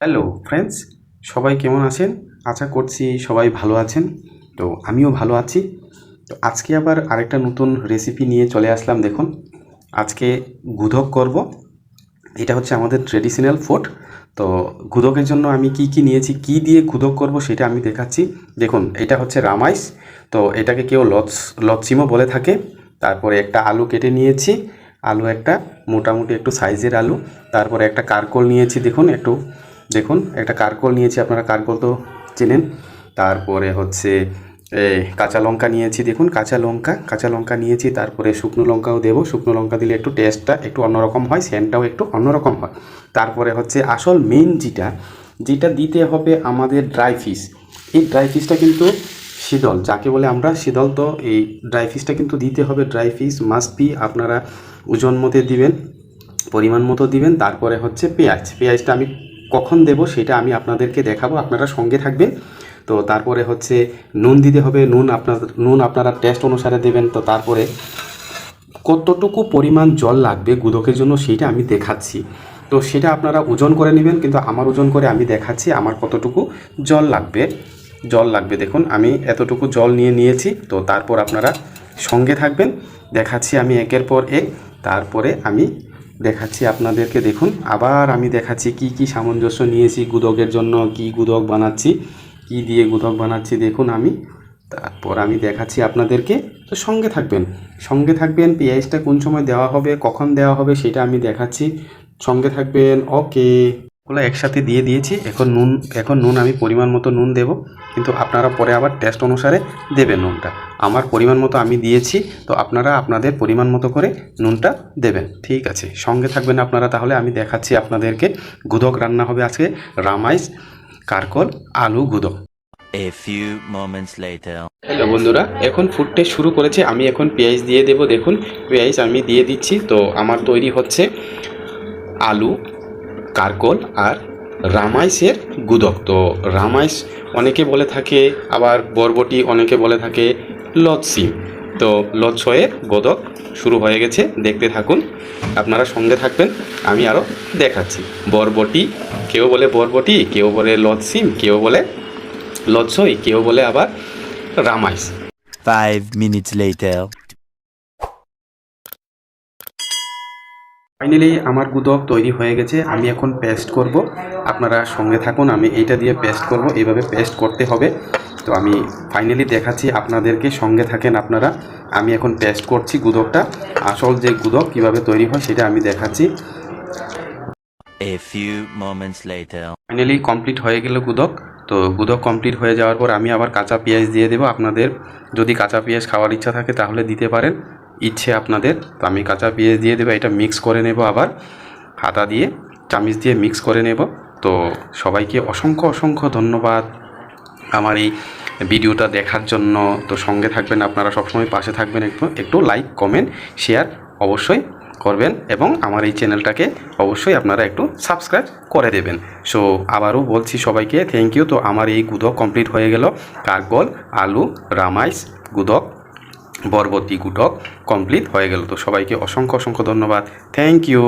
Hello friends, সবাই কেমন আছেন? আশা করছি সবাই ভালো আছেন। তো আমিও ভালো আছি। তো আজকে আবার আরেকটা নতুন রেসিপি নিয়ে চলে আসলাম। দেখুন, আজকে গুদক করব। এটা হচ্ছে আমাদের ট্রেডিশনাল ফুড। তো গুদকের জন্য আমি কি কি নিয়েছি, কি দিয়ে গুদক করব সেটা আমি দেখাচ্ছি। দেখুন, এটা হচ্ছে রামাইস। তো এটাকে কেউ লচ্ছিমও বলে থাকে। তারপরে একটা আলু কেটে নিয়েছি, আলু একটা মোটামুটি একটু সাইজের আলু। তারপরে একটা কারকোল নিয়েছি, দেখুন একটা কারকোল নিয়েছি, আপনারা কারকোল তো চেনেন। তারপরে হচ্ছে কাঁচা লঙ্কা নিয়েছি, দেখুন কাঁচা লঙ্কা নিয়েছি। তারপরে শুকনো লঙ্কাও দেবো, শুকনো লঙ্কা দিলে একটু টেস্টটা একটু অন্যরকম হয়, সেন্টটাও একটু অন্যরকম হয়। তারপরে হচ্ছে আসল মেন যেটা দিতে হবে আমাদের ড্রাই ফিশ। এই ড্রাই ফিশটা কিন্তু শীতল, যাকে বলে আমরা শীতল। তো এই ড্রাই ফিশটা কিন্তু দিতে হবে, ড্রাই ফিশ মাস্ট বি। আপনারা ওজন মতো দিবেন, পরিমাণ মতো দিবেন। তারপরে হচ্ছে পেঁয়াজটা আমি কখন দেব সেটা আমি আপনাদেরকে দেখাবো, আপনারা সঙ্গে থাকবেন। তো তারপরে হচ্ছে নুন দিতে হবে, নুন আপনারা টেস্ট অনুসারে দেবেন। তো তারপরে কতটুকু পরিমাণ জল লাগবে গুদকের জন্য সেইটা আমি দেখাচ্ছি। তো সেটা আপনারা ওজন করে নেবেন, কিন্তু আমার ওজন করে আমি দেখাচ্ছি আমার কতটুকু জল লাগবে। দেখুন, আমি এতটুকু জল নিয়েছি। তো তারপর আপনারা সঙ্গে থাকবেন, দেখাচ্ছি আমি একের পর এক। তারপরে আমি দেখাচ্ছি আপনাদেরকে। দেখুন, আবার আমি দেখাচ্ছি কি কি সামঞ্জস্য নিয়েছি গুদকের জন্য, কি গুদক বানাচ্ছি, কি দিয়ে গুদক বানাচ্ছি। দেখুন, তারপর আমি দেখাচ্ছি আপনাদেরকে। তো সঙ্গে থাকবেন। পেঁয়াজটা কোন সময় দেওয়া হবে, কখন দেওয়া হবে সেটা আমি দেখাচ্ছি, সঙ্গে থাকবেন। ওকে, ওগুলো একসাথে দিয়ে দিয়েছি। এখন নুন আমি পরিমাণ মতো নুন দেব, কিন্তু আপনারা পরে আবার টেস্ট অনুসারে দেবেন নুনটা। আমার পরিমাণ মতো আমি দিয়েছি, তো আপনারা আপনাদের পরিমাণ মতো করে নুনটা দেবেন। ঠিক আছে, সঙ্গে থাকবেন আপনারা। তাহলে আমি দেখাচ্ছি আপনাদেরকে। গুদক রান্না হবে আজকে, রামাইস কারকল আলু গুদক। A few moments later. Hello বন্ধুরা, এখন ফুটতে শুরু করেছে। আমি এখন পেঁয়াজ দিয়ে দেব। দেখুন, পেঁয়াজ আমি দিয়ে দিচ্ছি। তো আমার তৈরি হচ্ছে আলু, কারকল আর রামাইসের গুদক। তো রামাইস অনেকে বলে থাকে, আবার বরবটি অনেকে বলে থাকে, লচ্ছি। তো লচ্ছয়ের গোদক শুরু হয়ে গেছে, দেখতে থাকুন, আপনারা সঙ্গে থাকবেন। আমি আরও দেখাচ্ছি। বরবটি, কেউ বলে বরবটি, কেউ বলে লচ্ছিম, কেউ বলে লচ্ছই, কেউ বলে আবার রামাইস। 5 minutes later. ফাইনালি আমার গুদক তৈরি হয়ে গেছে। আমি এখন পেস্ট করব, আপনারা সঙ্গে থাকুন। আমি এইটা দিয়ে পেস্ট করব, এইভাবে পেস্ট করতে হবে। তো আমি ফাইনালি দেখাচ্ছি আপনাদেরকে, সঙ্গে থাকেন আপনারা। আমি এখন পেস্ট করছি গুদকটা। আসল যে গুদক কীভাবে তৈরি হয় সেটা আমি দেখাচ্ছি। A few moments later. Finally complete হয়ে গেল গুদক। তো গুদক কমপ্লিট হয়ে যাওয়ার পর আমি আবার কাঁচা পেঁয়াজ দিয়ে দেবো। আপনাদের যদি কাঁচা পেঁয়াজ খাওয়ার ইচ্ছা থাকে তাহলে দিতে পারেন, ইচ্ছে আপনাদের। তো আমি কাঁচা পেঁয়াজ দিয়ে দেবো। এটা মিক্স করে নেব, আবার হাতা দিয়ে চামিচ দিয়ে মিক্স করে নেব। তো সবাইকে অসংখ্য অসংখ্য ধন্যবাদ আমার এই ভিডিওটা দেখার জন্য। তো সঙ্গে থাকবেন আপনারা, সবসময় পাশে থাকবেন। একটু লাইক, কমেন্ট, শেয়ার অবশ্যই করবেন, এবং আমার এই চ্যানেলটাকে অবশ্যই আপনারা একটু সাবস্ক্রাইব করে দেবেন। সো আবারও বলছি সবাইকে থ্যাংক ইউ। তো আমার এই গুদক কমপ্লিট হয়ে গেল। কারকল আলু রামাইস গুদক, বরবটি গুদক কমপ্লিট হয়ে গেল। তো সবাইকে অসংখ্য অসংখ্য ধন্যবাদ। Thank you.